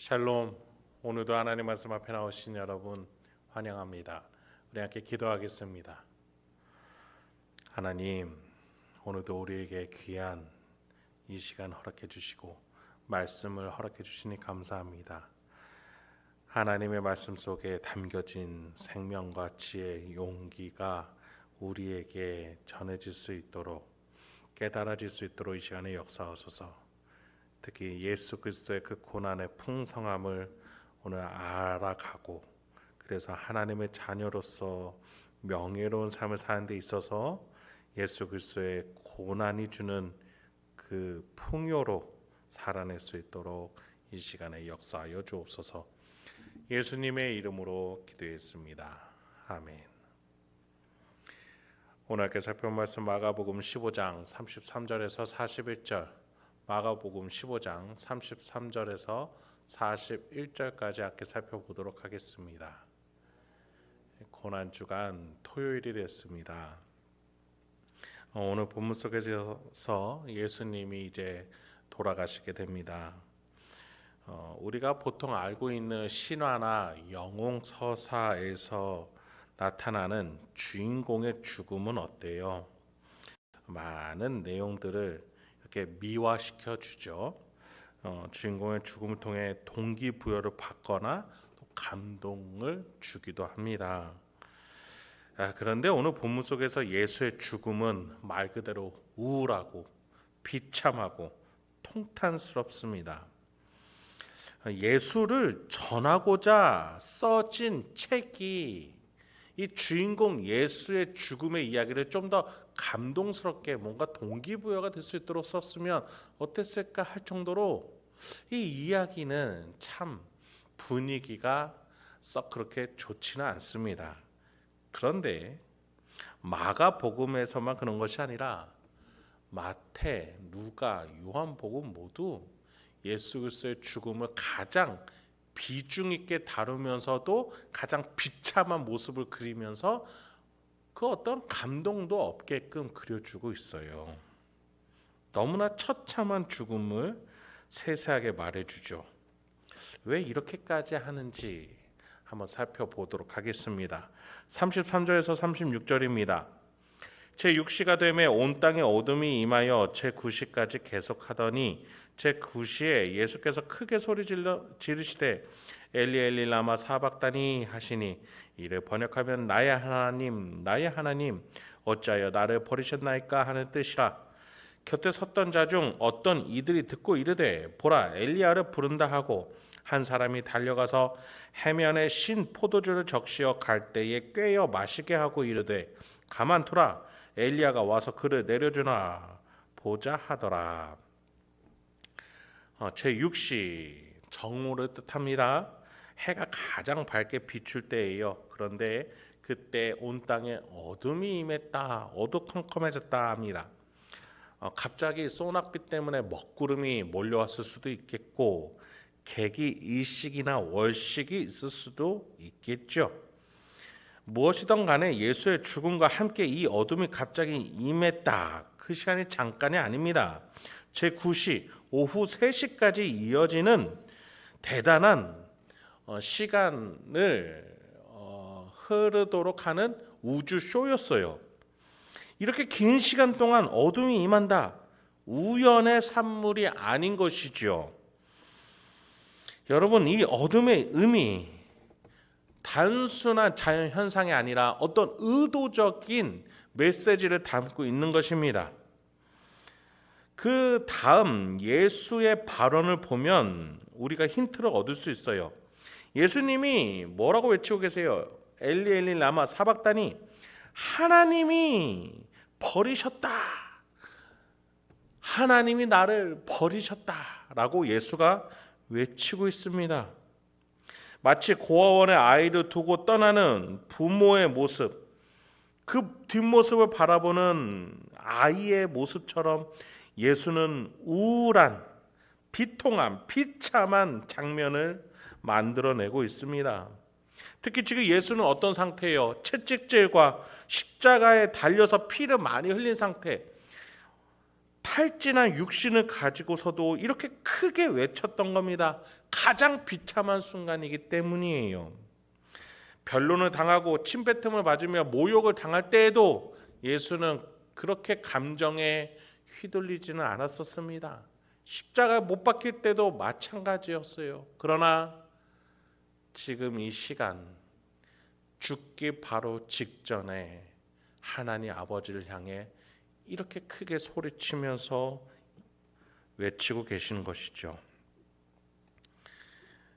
샬롬. 오늘도 하나님 말씀 앞에 나오신 여러분 환영합니다. 우리 함께 기도하겠습니다. 하나님, 오늘도 우리에게 귀한 이 시간 허락해 주시고 말씀을 허락해 주시니 감사합니다. 하나님의 말씀 속에 담겨진 생명과 지혜, 용기가 우리에게 전해질 수 있도록, 깨달아질 수 있도록 이 시간에 역사하소서. 특히 예수 그리스도의 그 고난의 풍성함을 오늘 알아가고, 그래서 하나님의 자녀로서 명예로운 삶을 사는 데 있어서 예수 그리스도의 고난이 주는 그 풍요로 살아낼 수 있도록 이 시간에 역사하여 주옵소서. 예수님의 이름으로 기도했습니다. 아멘. 오늘 함께 살펴볼 말씀 마가복음 15장 33절에서 41절, 마가복음 15장 33절에서 41절까지 함께 살펴보도록 하겠습니다. 고난주간 토요일이랬습니다. 오늘 본문 속에서 예수님이 이제 돌아가시게 됩니다. 우리가 보통 알고 있는 신화나 영웅서사에서 나타나는 주인공의 죽음은 어때요? 많은 내용들을 이렇게 미화시켜 주죠. 주인공의 죽음을 통해 동기부여를 받거나 또 감동을 주기도 합니다. 그런데 오늘 본문 속에서 예수의 죽음은 말 그대로 우울하고 비참하고 통탄스럽습니다. 예수를 전하고자 써진 책이 이 주인공 예수의 죽음의 이야기를 좀 더 감동스럽게 뭔가 동기부여가 될 수 있도록 썼으면 어땠을까 할 정도로 이 이야기는 참 분위기가 썩 그렇게 좋지는 않습니다. 그런데 마가복음에서만 그런 것이 아니라 마태, 누가, 요한복음 모두 예수 그리스도의 죽음을 가장 비중 있게 다루면서도 가장 비참한 모습을 그리면서 그 어떤 감동도 없게끔 그려주고 있어요. 너무나 처참한 죽음을 세세하게 말해주죠. 왜 이렇게까지 하는지 한번 살펴보도록 하겠습니다. 33절에서 36절입니다. 제6시가 되매 온 땅에 어둠이 임하여 제9시까지 계속하더니 제9시에 예수께서 크게 소리 지르시되 엘리 엘리 라마 사박다니 하시니, 이를 번역하면 나의 하나님 나의 하나님 어찌하여 나를 버리셨나이까 하는 뜻이라. 곁에 섰던 자 중 어떤 이들이 듣고 이르되 보라 엘리야를 부른다 하고, 한 사람이 달려가서 해면에 신 포도주를 적시어 갈대에 꿰어 마시게 하고 이르되 가만두라 엘리야가 와서 그를 내려주나 보자 하더라. 제6시 정오를 뜻합니다. 해가 가장 밝게 비출 때예요. 그런데 그때 온 땅에 어둠이 임했다, 어두컴컴해졌다 합니다. 갑자기 소낙비 때문에 먹구름이 몰려왔을 수도 있겠고, 개기 일식이나 월식이 있을 수도 있겠죠. 무엇이든 간에 예수의 죽음과 함께 이 어둠이 갑자기 임했다, 그 시간이 잠깐이 아닙니다. 제9시 오후 3시까지 이어지는 대단한 시간을 흐르도록 하는 우주쇼였어요. 이렇게 긴 시간 동안 어둠이 임한다, 우연의 산물이 아닌 것이죠. 여러분, 이 어둠의 의미, 단순한 자연현상이 아니라 어떤 의도적인 메시지를 담고 있는 것입니다. 그 다음 예수의 발언을 보면 우리가 힌트를 얻을 수 있어요. 예수님이 뭐라고 외치고 계세요? 엘리 엘리 라마 사박다니, 하나님이 버리셨다, 하나님이 나를 버리셨다라고 예수가 외치고 있습니다. 마치 고아원에 아이를 두고 떠나는 부모의 모습, 그 뒷모습을 바라보는 아이의 모습처럼 예수는 우울한, 비통한, 비참한 장면을 만들어내고 있습니다. 특히 지금 예수는 어떤 상태예요? 채찍질과 십자가에 달려서 피를 많이 흘린 상태, 탈진한 육신을 가지고서도 이렇게 크게 외쳤던 겁니다. 가장 비참한 순간이기 때문이에요. 변론을 당하고 침뱉음을 맞으며 모욕을 당할 때에도 예수는 그렇게 감정에 휘둘리지는 않았었습니다. 십자가에 못 박힐 때도 마찬가지였어요. 그러나 지금 이 시간, 죽기 바로 직전에 하나님 아버지를 향해 이렇게 크게 소리치면서 외치고 계시는 것이죠.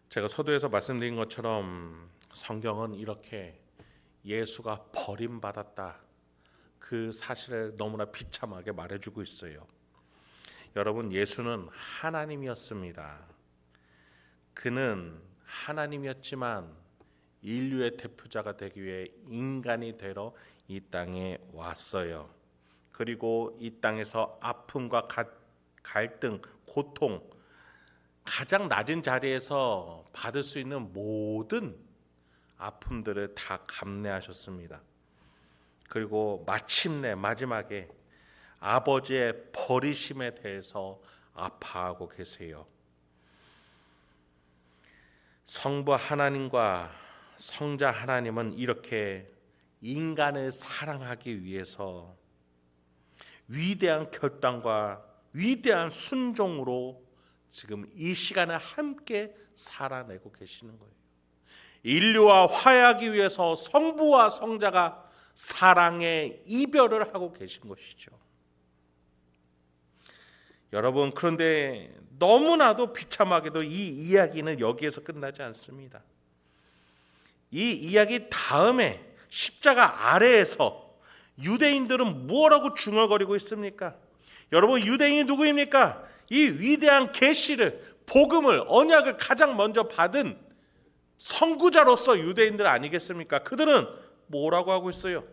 제가 서두에서 말씀드린 것처럼 성경은 이렇게 예수가 버림받았다, 그 사실을 너무나 비참하게 말해주고 있어요. 여러분, 예수는 하나님이었습니다. 그는 하나님이었지만 인류의 대표자가 되기 위해 인간이 되러 이 땅에 왔어요. 그리고 이 땅에서 아픔과 갈등, 고통, 가장 낮은 자리에서 받을 수 있는 모든 아픔들을 다 감내하셨습니다. 그리고 마침내 마지막에 아버지의 버리심에 대해서 아파하고 계세요. 성부 하나님과 성자 하나님은 이렇게 인간을 사랑하기 위해서 위대한 결단과 위대한 순종으로 지금 이 시간을 함께 살아내고 계시는 거예요. 인류와 화해하기 위해서 성부와 성자가 사랑의 이별을 하고 계신 것이죠. 여러분, 그런데 너무나도 비참하게도 이 이야기는 여기에서 끝나지 않습니다. 이 이야기 다음에 십자가 아래에서 유대인들은 뭐라고 중얼거리고 있습니까? 여러분, 유대인이 누구입니까? 이 위대한 계시를, 복음을, 언약을 가장 먼저 받은 선구자로서 유대인들 아니겠습니까? 그들은 뭐라고 하고 있어요?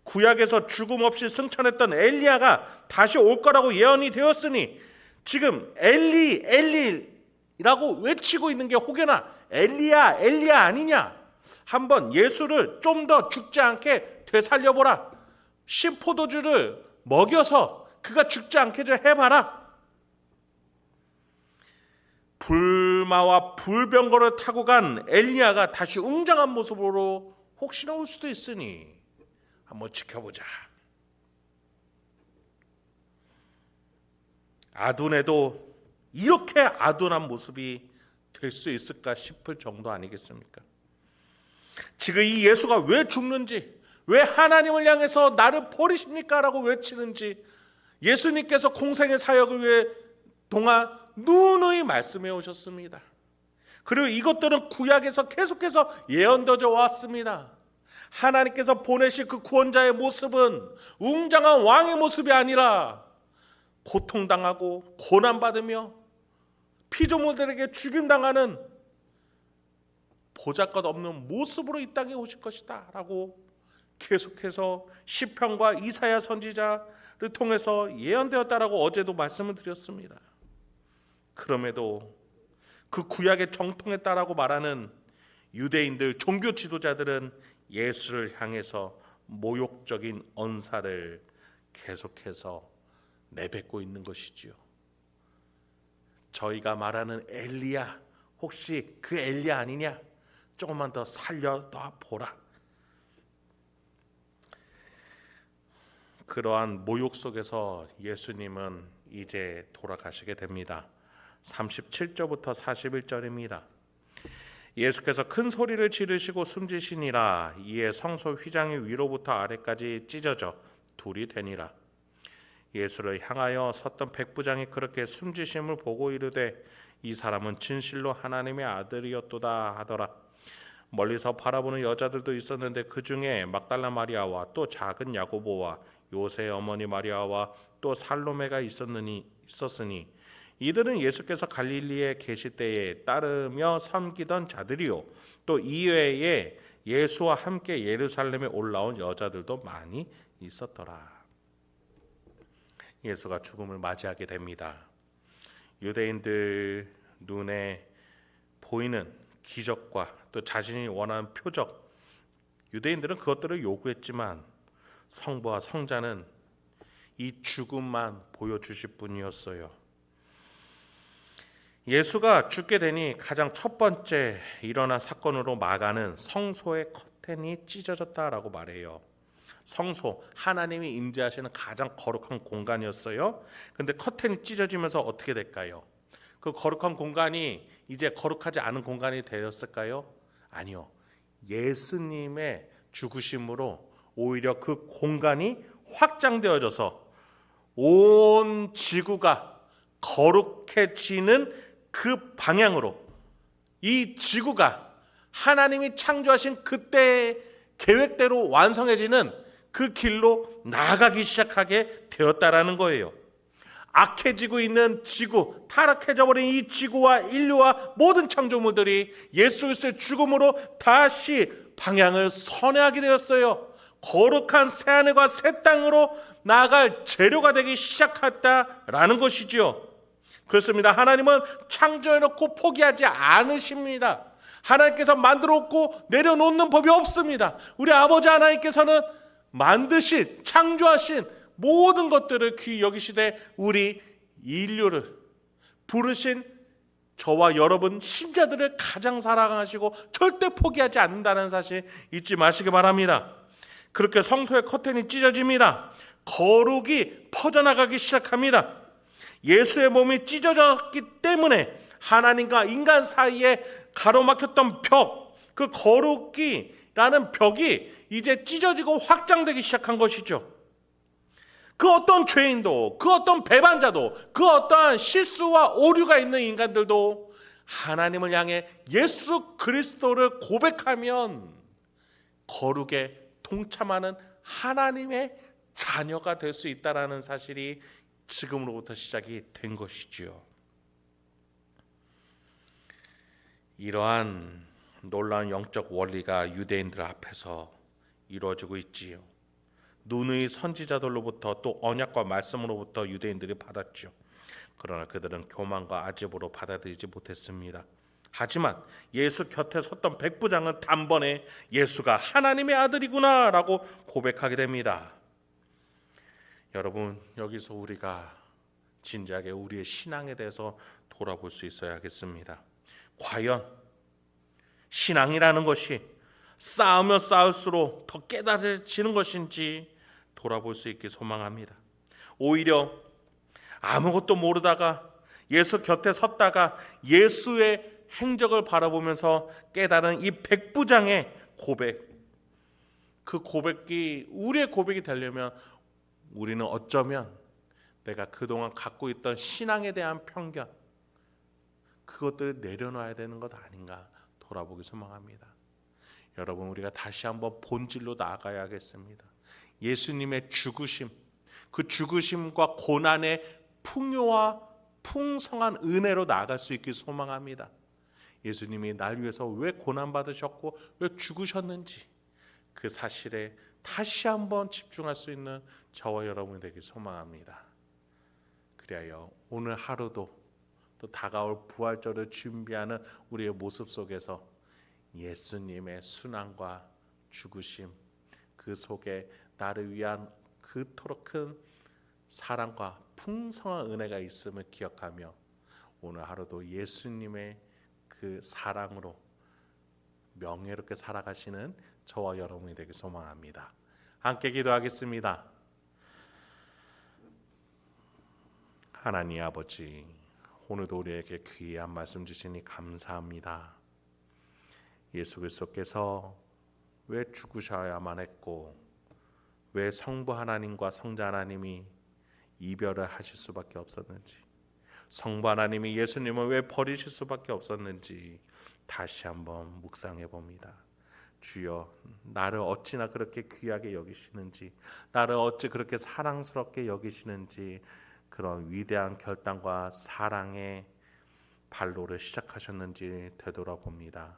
구약에서 죽음 없이 승천했던 엘리야가 다시 올 거라고 예언이 되었으니 지금 엘리라고 외치고 있는 게 혹여나 엘리야 아니냐? 한번 예수를 좀 더 죽지 않게 되살려보라. 신포도주를 먹여서 그가 죽지 않게 좀 해봐라. 불마와 불병거를 타고 간 엘리야가 다시 웅장한 모습으로 혹시나 올 수도 있으니 한번 지켜보자. 아둔에도 이렇게 아둔한 모습이 될 수 있을까 싶을 정도 아니겠습니까? 지금 이 예수가 왜 죽는지, 왜 하나님을 향해서 나를 버리십니까? 라고 외치는지 예수님께서 공생의 사역을 위해 동안 누누이 말씀해 오셨습니다. 그리고 이것들은 구약에서 계속해서 예언되어 왔습니다. 하나님께서 보내실 그 구원자의 모습은 웅장한 왕의 모습이 아니라 고통당하고 고난받으며 피조물들에게 죽임당하는 보잘것 없는 모습으로 이 땅에 오실 것이다 라고 계속해서 시편과 이사야 선지자를 통해서 예언되었다라고 어제도 말씀을 드렸습니다. 그럼에도 그 구약의 정통했다라고 말하는 유대인들, 종교 지도자들은 예수를 향해서 모욕적인 언사를 계속해서 내뱉고 있는 것이지요. 저희가 말하는 엘리야, 혹시 그 엘리야 아니냐? 조금만 더 살려놔 보라. 그러한 모욕 속에서 예수님은 이제 돌아가시게 됩니다. 37절부터 41절입니다. 예수께서 큰 소리를 지르시고 숨지시니라. 이에 성소 휘장이 위로부터 아래까지 찢어져 둘이 되니라. 예수를 향하여 섰던 백부장이 그렇게 숨지심을 보고 이르되 이 사람은 진실로 하나님의 아들이었도다 하더라. 멀리서 바라보는 여자들도 있었는데 그 중에 막달라 마리아와 또 작은 야고보와 요새의 어머니 마리아와 또 살로메가 있었으니 이들은 예수께서 갈릴리에 계실 때에 따르며 섬기던 자들이요 또 이외에 예수와 함께 예루살렘에 올라온 여자들도 많이 있었더라. 예수가 죽음을 맞이하게 됩니다. 유대인들 눈에 보이는 기적과 또 자신이 원하는 표적, 유대인들은 그것들을 요구했지만 성부와 성자는 이 죽음만 보여주실 뿐이었어요. 예수가 죽게 되니 가장 첫 번째 일어난 사건으로 마가는 성소의 커튼이 찢어졌다라고 말해요. 성소, 하나님이 임재하시는 가장 거룩한 공간이었어요. 근데 커튼이 찢어지면서 어떻게 될까요? 그 거룩한 공간이 이제 거룩하지 않은 공간이 되었을까요? 아니요. 예수님의 죽으심으로 오히려 그 공간이 확장되어져서 온 지구가 거룩해지는 그 방향으로, 이 지구가 하나님이 창조하신 그때의 계획대로 완성해지는 그 길로 나아가기 시작하게 되었다라는 거예요. 악해지고 있는 지구, 타락해져 버린 이 지구와 인류와 모든 창조물들이 예수 그리스도의 죽음으로 다시 방향을 선회하게 되었어요. 거룩한 새하늘과 새 땅으로 나아갈 재료가 되기 시작했다라는 것이지요. 그렇습니다. 하나님은 창조해놓고 포기하지 않으십니다. 하나님께서 만들어놓고 내려놓는 법이 없습니다. 우리 아버지 하나님께서는 만드신, 창조하신 모든 것들을 귀히 여기시되 우리 인류를 부르신 저와 여러분 신자들을 가장 사랑하시고 절대 포기하지 않는다는 사실 잊지 마시기 바랍니다. 그렇게 성소의 커튼이 찢어집니다. 거룩이 퍼져나가기 시작합니다. 예수의 몸이 찢어졌기 때문에 하나님과 인간 사이에 가로막혔던 벽, 그 거룩이라는 벽이 이제 찢어지고 확장되기 시작한 것이죠. 그 어떤 죄인도, 그 어떤 배반자도, 그 어떠한 실수와 오류가 있는 인간들도 하나님을 향해 예수 그리스도를 고백하면 거룩에 동참하는 하나님의 자녀가 될 수 있다는 사실이 지금으로부터 시작이 된 것이지요. 이러한 놀라운 영적 원리가 유대인들 앞에서 이루어지고 있지요. 누누이 선지자들로부터 또 언약과 말씀으로부터 유대인들이 받았죠. 그러나 그들은 교만과 아집으로 받아들이지 못했습니다. 하지만 예수 곁에 섰던 백부장은 단번에 예수가 하나님의 아들이구나 라고 고백하게 됩니다. 여러분, 여기서 우리가 진지하게 우리의 신앙에 대해서 돌아볼 수 있어야겠습니다. 과연 신앙이라는 것이 쌓으면 쌓을수록 더 깨달아지는 것인지 돌아볼 수 있게 소망합니다. 오히려 아무것도 모르다가 예수 곁에 섰다가 예수의 행적을 바라보면서 깨달은 이 백부장의 고백, 그 고백이 우리의 고백이 되려면 우리는 어쩌면 내가 그동안 갖고 있던 신앙에 대한 편견, 그것들을 내려놔야 되는 것 아닌가 돌아보기 소망합니다. 여러분, 우리가 다시 한번 본질로 나아가야겠습니다. 예수님의 죽으심, 그 죽으심과 고난의 풍요와 풍성한 은혜로 나아갈 수 있길 소망합니다. 예수님이 날 위해서 왜 고난받으셨고 왜 죽으셨는지 그 사실에 다시 한번 집중할 수 있는 저와 여러분이 되길 소망합니다. 그리하여 오늘 하루도 또 다가올 부활절을 준비하는 우리의 모습 속에서 예수님의 순환과 죽으심, 그 속에 나를 위한 그토록 큰 사랑과 풍성한 은혜가 있음을 기억하며 오늘 하루도 예수님의 그 사랑으로 명예롭게 살아가시는 저와 여러분이 되길 소망합니다. 함께 기도하겠습니다. 하나님 아버지, 오늘도 우리에게 귀한 말씀 주시니 감사합니다. 예수 그리스도께서 왜 죽으셔야만 했고 왜 성부 하나님과 성자 하나님이 이별을 하실 수밖에 없었는지, 성부 하나님이 예수님을 왜 버리실 수밖에 없었는지 다시 한번 묵상해 봅니다. 주여, 나를 어찌나 그렇게 귀하게 여기시는지, 나를 어찌 그렇게 사랑스럽게 여기시는지 그런 위대한 결단과 사랑의 발로를 시작하셨는지 되돌아봅니다.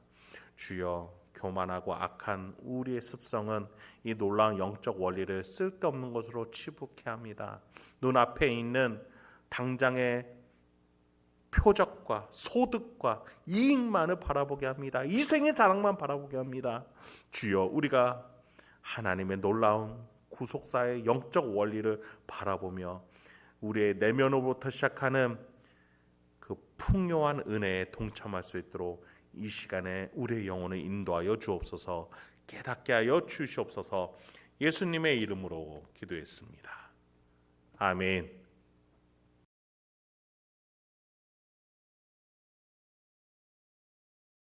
주여, 교만하고 악한 우리의 습성은 이 놀라운 영적 원리를 쓸데없는 것으로 치부케 합니다. 눈앞에 있는 당장의 표적과 소득과 이익만을 바라보게 합니다. 이생의 자랑만 바라보게 합니다. 주여, 우리가 하나님의 놀라운 구속사의 영적 원리를 바라보며 우리의 내면으로부터 시작하는 그 풍요한 은혜에 동참할 수 있도록 이 시간에 우리의 영혼을 인도하여 주옵소서. 깨닫게 하여 주시옵소서. 예수님의 이름으로 기도했습니다. 아멘.